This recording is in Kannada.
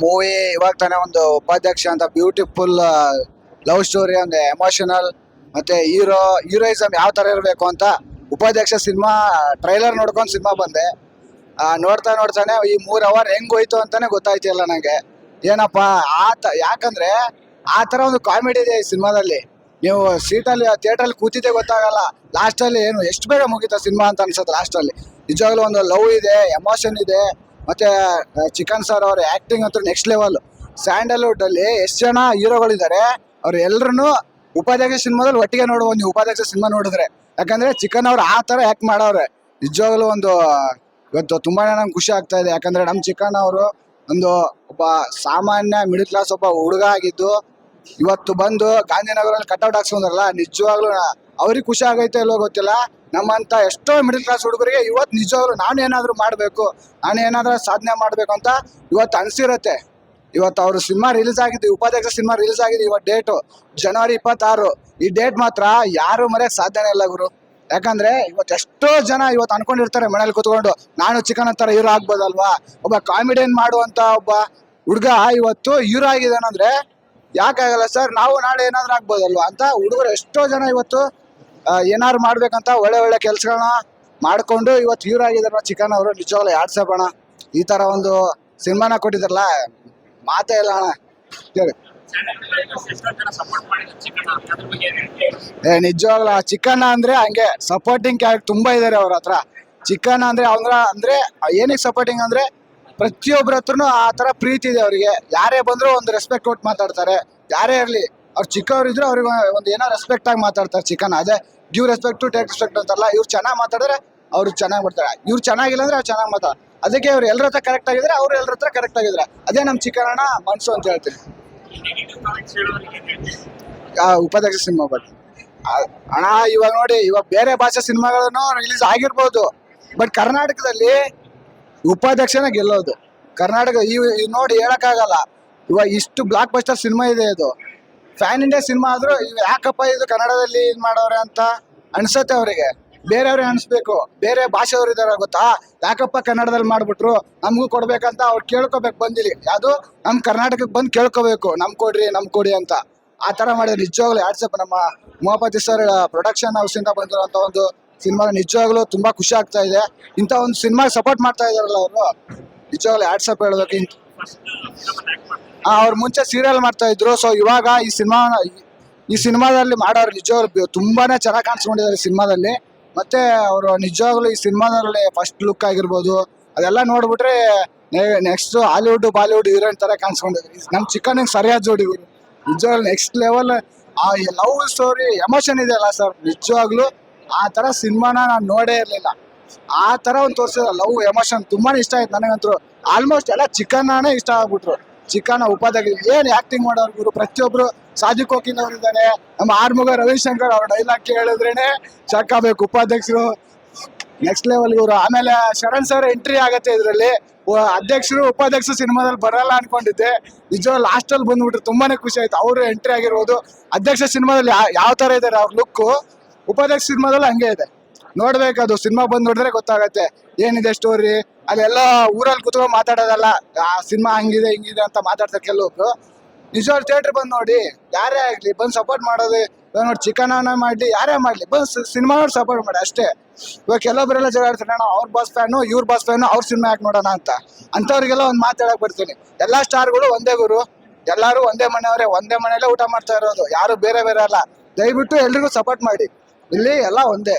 ಮೂವಿ ಇವಾಗ ತಾನೇ ಒಂದು ಉಪಾಧ್ಯಕ್ಷ ಅಂತ ಬ್ಯೂಟಿಫುಲ್ ಲವ್ ಸ್ಟೋರಿ, ಒಂದು ಎಮೋಷನಲ್ ಮತ್ತೆ ಹೀರೋಯಿಸಮ್ ಯಾವ ತರ ಇರಬೇಕು ಅಂತ ಉಪಾಧ್ಯಕ್ಷ ಸಿನಿಮಾ ಟ್ರೈಲರ್ ನೋಡ್ಕೊಂಡು ಸಿನಿಮಾ ಬಂದೆ. ನೋಡ್ತಾನೆ ಈ 3 ಅವರ್ ಹೆಂಗ್ ಹೋಯ್ತು ಅಂತಾನೆ ಗೊತ್ತಾಯ್ತಿಲ್ಲ ನಂಗೆ. ಏನಪ್ಪಾ ಯಾಕಂದ್ರೆ ಆ ತರ ಒಂದು ಕಾಮಿಡಿ ಇದೆ ಈ ಸಿನಿಮಾದಲ್ಲಿ. ನೀವು ಸೀಟಲ್ಲಿ ಥಿಯೇಟರ್ ಕೂತಿದ್ದೆ ಗೊತ್ತಾಗಲ್ಲ. ಲಾಸ್ಟ್ ಅಲ್ಲಿ ಏನು ಎಷ್ಟು ಬೇಗ ಮುಗೀತಾ ಸಿನಿಮಾ ಅಂತ ಅನ್ಸುತ್ತೆ. ಲಾಸ್ಟ್ ಅಲ್ಲಿ ನಿಜವಾಗ್ಲೂ ಒಂದು ಲವ್ ಇದೆ, ಎಮೋಷನ್ ಇದೆ. ಮತ್ತೆ ಚಿಕನ್ ಸರ್ ಅವ್ರ ಆಕ್ಟಿಂಗ್ ಅಂತೂ ನೆಕ್ಸ್ಟ್ ಲೆವೆಲ್. ಸ್ಯಾಂಡಲ್ವುಡ್ ಅಲ್ಲಿ ಎಷ್ಟು ಜನ ಹೀರೋಗಳಿದ್ದಾರೆ, ಅವ್ರು ಎಲ್ರು ಉಪಾಧ್ಯಕ್ಷ ಸಿನಿಮಾದಲ್ಲಿ ಒಟ್ಟಿಗೆ ನೋಡುವ ನೀವು ಉಪಾಧ್ಯಕ್ಷ ಸಿನಿಮಾ ನೋಡಿದ್ರೆ. ಯಾಕಂದ್ರೆ ಚಿಕನ್ ಅವ್ರು ಆ ತರ ಆಕ್ಟ್ ಮಾಡವ್ರೆ. ನಿಜವಾಗ್ಲೂ ಇವತ್ತು ತುಂಬಾನೇ ನಂಗೆ ಖುಷಿ ಆಗ್ತಾ ಇದೆ. ಯಾಕಂದ್ರೆ ನಮ್ ಚಿಕನ್ ಅವರು ಒಬ್ಬ ಸಾಮಾನ್ಯ ಮಿಡಿಲ್ ಕ್ಲಾಸ್ ಒಬ್ಬ ಹುಡುಗ ಆಗಿದ್ದು ಇವತ್ತು ಬಂದು ಗಾಂಧಿನಗರಲ್ಲಿ ಕಟ್ಔಟ್ ಹಾಕ್ಸ್ಕೊಂಡ್ರಲ್ಲ, ನಿಜವಾಗ್ಲೂ ಅವ್ರಿಗೆ ಖುಷಿ ಆಗೈತೆ ಇಲ್ಲೋ ಗೊತ್ತಿಲ್ಲ. ನಮ್ಮಂತ ಎಷ್ಟೋ ಮಿಡಿಲ್ ಕ್ಲಾಸ್ ಹುಡುಗರಿಗೆ ಇವತ್ತು ನಿಜವಾಗ್ಲೂ ನಾನು ಏನಾದ್ರು ಮಾಡ್ಬೇಕು, ನಾನು ಏನಾದ್ರೂ ಸಾಧನೆ ಮಾಡ್ಬೇಕು ಅಂತ ಇವತ್ತು ಅನ್ಸಿರತ್ತೆ. ಇವತ್ತು ಅವ್ರ ಸಿನಿಮಾ ರಿಲೀಸ್ ಆಗಿದೆ, ಉಪಾಧ್ಯಕ್ಷ ಸಿನಿಮಾ ರಿಲೀಸ್ ಆಗಿದೆ. ಇವತ್ತು ಡೇಟು ಜನವರಿ 26. ಈ ಡೇಟ್ ಮಾತ್ರ ಯಾರು ಮರೆಯಕ್ ಸಾಧ್ಯನೇ ಇಲ್ಲ ಗುರು. ಯಾಕಂದ್ರೆ ಇವತ್ತು ಎಷ್ಟೋ ಜನ ಇವತ್ತು ಅನ್ಕೊಂಡಿರ್ತಾರೆ ಮನೇಲಿ ಕೂತ್ಕೊಂಡು, ನಾನು ಚಿಕನ್ ತರ ಹೀರೋ ಆಗ್ಬೋದಲ್ವಾ, ಒಬ್ಬ ಕಾಮಿಡಿಯನ್ ಮಾಡುವಂತ ಒಬ್ಬ ಹುಡುಗ ಇವತ್ತು ಹೀರೋ ಆಗಿದಾನಂದ್ರೆ ಯಾಕಾಗಲ್ಲ ಸರ್, ನಾವು ನಾಳೆ ಏನಾದ್ರು ಆಗ್ಬೋದಲ್ವಾ ಅಂತ ಹುಡುಗರು ಎಷ್ಟೋ ಜನ ಇವತ್ತು ಏನಾದ್ರು ಮಾಡ್ಬೇಕಂತ ಒಳ್ಳೆ ಒಳ್ಳೆ ಕೆಲ್ಸಗಳನ್ನ ಮಾಡ್ಕೊಂಡು ಇವತ್ತು ಹೀರೋ ಆಗಿದಾರ ಚಿಕನ್ ಅವರು. ನಿಜವಾಗ್ಲೂ ಯಾಡ್ಸಪ್ ಅಣ್ಣ, ಈ ತರ ಒಂದು ಸಿನಿಮಾನ ಕೊಟ್ಟಿದಾರಲ್ಲ, ಮಾತೇ ಇಲ್ಲ ಅಣ್ಣ. ನಿಜವಾಗ್ಲೂ ಚಿಕನ್ ಅಂದ್ರೆ ಹಂಗೆ ಸಪೋರ್ಟಿಂಗ್ ಕ್ಯಾರೆಕ್ಟರ್ ತುಂಬಾ ಇದಾರೆ ಅವ್ರ ಹತ್ರ. ಚಿಕನ್ ಅಂದ್ರೆ ಅಂದ್ರೆ ಏನಕ್ಕೆ ಸಪೋರ್ಟಿಂಗ್ ಅಂದ್ರೆ ಪ್ರತಿಯೊಬ್ಬರ ಹತ್ರನು ಆ ತರ ಪ್ರೀತಿ ಇದೆ ಅವ್ರಿಗೆ. ಯಾರೇ ಬಂದ್ರು ಒಂದು ರೆಸ್ಪೆಕ್ಟ್ ಕೊಟ್ಟು ಮಾತಾಡ್ತಾರೆ. ಯಾರೇ ಇರ್ಲಿ, ಅವ್ರು ಚಿಕ್ಕವ್ರು ಇದ್ರು ಅವ್ರಿಗೆ ಒಂದು ಏನೋ ರೆಸ್ಪೆಕ್ಟ್ ಆಗಿ ಮಾತಾಡ್ತಾರೆ. ಚಿಕನ್ ಅದೇ give respect to take respect ಅಂತಾರಲ್ಲ, ಇವ್ರು ಚೆನ್ನಾಗಿ ಮಾತಾಡಿದ್ರೆ ಅವ್ರು ಚೆನ್ನಾಗಿ ಮಾಡ್ತಾರೆ, ಇವ್ರು ಚೆನ್ನಾಗಿಲ್ಲ ಅಂದ್ರೆ ಅವ್ರು ಚೆನ್ನಾಗಿ ಮಾತಾಡ. ಅದಕ್ಕೆ ಅವ್ರು ಎಲ್ಲರ ಹತ್ರ ಕರೆಕ್ಟ್ ಆಗಿದ್ರೆ ಅವ್ರು ಎಲ್ಲರ ಹತ್ರ ಕರೆಕ್ಟ್ ಆಗಿದ್ರೆ ಅದೇ ನಮ್ ಚಿಕನ್ ಅಣ್ಣ ಮನ್ಸು ಅಂತ ಹೇಳ್ತೀನಿ. ಉಪಾಧ್ಯಕ್ಷ ಸಿನಿಮಾ ಬಗ್ಗೆ ಅಣ್ಣ ಇವಾಗ ನೋಡಿ, ಇವಾಗ ಬೇರೆ ಭಾಷೆ ಸಿನಿಮಾಗಳನ್ನು ರಿಲೀಸ್ ಆಗಿರ್ಬೋದು, ಬಟ್ ಕರ್ನಾಟಕದಲ್ಲಿ ಉಪಾಧ್ಯಕ್ಷನ ಗೆಲ್ಲೋದು. ಕರ್ನಾಟಕ ನೋಡಿ ಹೇಳಕ್ಕಾಗಲ್ಲ. ಇವಾಗ ಇಷ್ಟು ಬ್ಲಾಕ್ ಬಸ್ಟರ್ ಸಿನಿಮಾ ಇದೆ, ಇದು ಫ್ಯಾನ್ ಇಂಡಿಯಾ ಸಿನಿಮಾ ಆದ್ರೂ ಯಾಕಪ್ಪ ಇದು ಕನ್ನಡದಲ್ಲಿ ಇದು ಮಾಡೋರೆ ಅಂತ ಅನ್ಸತ್ತೆ ಅವರಿಗೆ. ಬೇರೆಯವ್ರಿಗೆ ಅನ್ಸ್ಬೇಕು, ಬೇರೆ ಭಾಷೆಯವ್ರು ಇದಾರೆ ಗೊತ್ತಾ, ಯಾಕಪ್ಪ ಕನ್ನಡದಲ್ಲಿ ಮಾಡ್ಬಿಟ್ರು, ನಮಗೂ ಕೊಡ್ಬೇಕಂತ ಅವ್ರು ಕೇಳ್ಕೊಬೇಕು. ಬಂದಿಲಿ ಯಾವುದು ನಮ್ ಕರ್ನಾಟಕಕ್ಕೆ ಬಂದು ಕೇಳ್ಕೋಬೇಕು, ನಮ್ ಕೊಡಿ ಅಂತ. ಆ ತರ ಮಾಡಿದ್ರೆ ನಿಜವಾಗ್ಲೂ ವಾಟ್ಸಪ್ ನಮ್ಮ ಉಮಾಪತಿ ಸರ್ ಪ್ರೊಡಕ್ಷನ್ ಹೌಸ್ ಇಂದ ಬಂದಿರುವಂತ ಒಂದು ಸಿನಿಮಾ ನಿಜವಾಗ್ಲೂ ತುಂಬಾ ಖುಷಿ ಆಗ್ತಾ ಇದೆ. ಇಂಥ ಒಂದು ಸಿನಿಮಾ ಸಪೋರ್ಟ್ ಮಾಡ್ತಾ ಇದಾರಲ್ಲ ಅವರು, ನಿಜವಾಗ್ಲೂ ವಾಟ್ಸಪ್ ಹೇಳ್ಬೇಕು. ಅವ್ರು ಮುಂಚೆ ಸೀರಿಯಲ್ ಮಾಡ್ತಾ ಇದ್ರು, ಸೊ ಇವಾಗ ಈ ಸಿನಿಮಾದಲ್ಲಿ ಮಾಡೋರು ನಿಜವಾಗ್ಲೂ ತುಂಬಾನೇ ಚೆನ್ನಾಗಿ ಕಾಣಿಸ್ಕೊಂಡಿದ್ದಾರೆ ಸಿನಿಮಾದಲ್ಲಿ. ಮತ್ತೆ ಅವರು ನಿಜವಾಗ್ಲೂ ಈ ಸಿನಿಮಾದಲ್ಲಿ ಫಸ್ಟ್ ಲುಕ್ ಆಗಿರ್ಬೋದು ಅದೆಲ್ಲ ನೋಡ್ಬಿಟ್ರೆ ನೆಕ್ಸ್ಟ್ ಹಾಲಿವುಡ್ ಬಾಲಿವುಡ್ ಹೀರೋಯಿನ್ ತರ ಕಾಣಿಸ್ಕೊಂಡಿದ್ರು. ನಮ್ ಚಿಕನ್ ಸರಿಯಾದ ಜೋಡಿ ನಿಜವಾಗ್ಲೂ ನೆಕ್ಸ್ಟ್ ಲೆವೆಲ್. ಆ ಲವ್ ಸ್ಟೋರಿ ಎಮೋಷನ್ ಇದೆ ಅಲ್ಲ ಸರ್, ನಿಜವಾಗ್ಲೂ ಆ ತರ ಸಿನಿಮಾನ ನಾನು ನೋಡೇ ಇರ್ಲಿಲ್ಲ. ಆ ತರ ಒಂದು ತೋರಿಸಿದ ಲವ್ ಎಮೋಷನ್ ತುಂಬಾನೇ ಇಷ್ಟ ಆಯ್ತು ನನಗಂತೂ. ಆಲ್ಮೋಸ್ಟ್ ಎಲ್ಲ ಚಿಕನ್ ಇಷ್ಟ ಆಗ್ಬಿಟ್ರು. ಚಿಕನ್ ಉಪಾಧ್ಯಕ್ಷ ಏನ್ ಆಕ್ಟಿಂಗ್ ಮಾಡೋರು ಗುರು. ಪ್ರತಿಯೊಬ್ರು ಸಾದಿಕ್ ಕೋಕಿನ್ ಅವ್ರು ಇದ್ದಾರೆ, ನಮ್ಮ ಆರ್ಮುಗ ರವಿಶಂಕರ್ ಅವ್ರ ಡೈಲಾಗ್ ಕೇಳಿದ್ರೇನೆ ಸಾಕಾಗಬೇಕು. ಉಪಾಧ್ಯಕ್ಷರು ನೆಕ್ಸ್ಟ್ ಲೆವೆಲ್ ಇವರು. ಆಮೇಲೆ ಶರಣ್ ಸರ್ ಎಂಟ್ರಿ ಆಗತ್ತೆ ಇದ್ರಲ್ಲಿ. ಅಧ್ಯಕ್ಷರು ಉಪಾಧ್ಯಕ್ಷರು ಸಿನಿಮಾದಲ್ಲಿ ಬರಲ್ಲ ಅನ್ಕೊಂಡಿದ್ದೆ, ನಿಜವಾಗ್ಲೂ ಲಾಸ್ಟ್ ಅಲ್ಲಿ ಬಂದ್ಬಿಟ್ರು. ತುಂಬಾನೇ ಖುಷಿ ಆಯ್ತು ಅವರು ಎಂಟ್ರಿ ಆಗಿರ್ಬೋದು. ಅಧ್ಯಕ್ಷ ಸಿನಿಮಾದಲ್ಲಿ ಯಾವ ತರ ಇದಾರೆ ಅವ್ರ ಲುಕ್, ಉಪಾಧ್ಯಕ್ಷ ಸಿನಿಮಾದಲ್ಲಿ ಹಂಗೆ ಇದೆ. ನೋಡ್ಬೇಕದು ಸಿನಿಮಾ ಬಂದ್ ನೋಡಿದ್ರೆ ಗೊತ್ತಾಗತ್ತೆ ಏನಿದೆ ಸ್ಟೋರಿ. ಅಲ್ಲೆಲ್ಲ ಊರಲ್ಲಿ ಕುತ್ಕೊಂಡು ಮಾತಾಡೋದಲ್ಲ, ಆ ಸಿನಿಮಾ ಹಂಗಿದೆ ಹಿಂಗಿದೆ ಅಂತ ಮಾತಾಡ್ತಾರೆ ಕೆಲವೊಬ್ರು. ನಿಜವಾಗ್ಲೂ ಥಿಯೇಟರ್ ಬಂದ್ ನೋಡಿ, ಯಾರೇ ಆಗ್ಲಿ ಬಂದ್ ಸಪೋರ್ಟ್ ಮಾಡೋದು. ನೋಡಿ ಚಿಕನ್ ಮಾಡ್ಲಿ ಯಾರೇ ಮಾಡ್ಲಿ, ಬಂದ್ ಸಿನಿಮಾ ನೋಡಿ ಸಪೋರ್ಟ್ ಮಾಡಿ ಅಷ್ಟೇ. ಇವಾಗ ಕೆಲವೊಬ್ಬರೆಲ್ಲ ಜಗಾಡ್ತಾರೆ, ನಾನು ಅವ್ರ ಬಾಸ್ ಫ್ಯಾನು ಇವ್ರ ಬಾಸ್ ಫ್ಯಾನು, ಅವ್ರ ಸಿನಿಮಾ ಯಾಕೆ ನೋಡೋಣ ಅಂತ. ಅಂತವ್ರಿಗೆಲ್ಲ ಒಂದು ಮಾತು ಹೇಳಕ್ ಬರ್ತೀನಿ, ಎಲ್ಲಾ ಸ್ಟಾರ್ಗಳು ಒಂದೇ ಗುರು, ಎಲ್ಲಾರು ಒಂದೇ ಮನೆಯವರೇ, ಒಂದೇ ಮನೆಯಲ್ಲೇ ಊಟ ಮಾಡ್ತಾ ಇರೋದು, ಯಾರು ಬೇರೆ ಬೇರೆ ಅಲ್ಲ. ದಯವಿಟ್ಟು ಎಲ್ರಿಗೂ ಸಪೋರ್ಟ್ ಮಾಡಿ, ಇಲ್ಲಿ ಎಲ್ಲ ಒಂದೇ.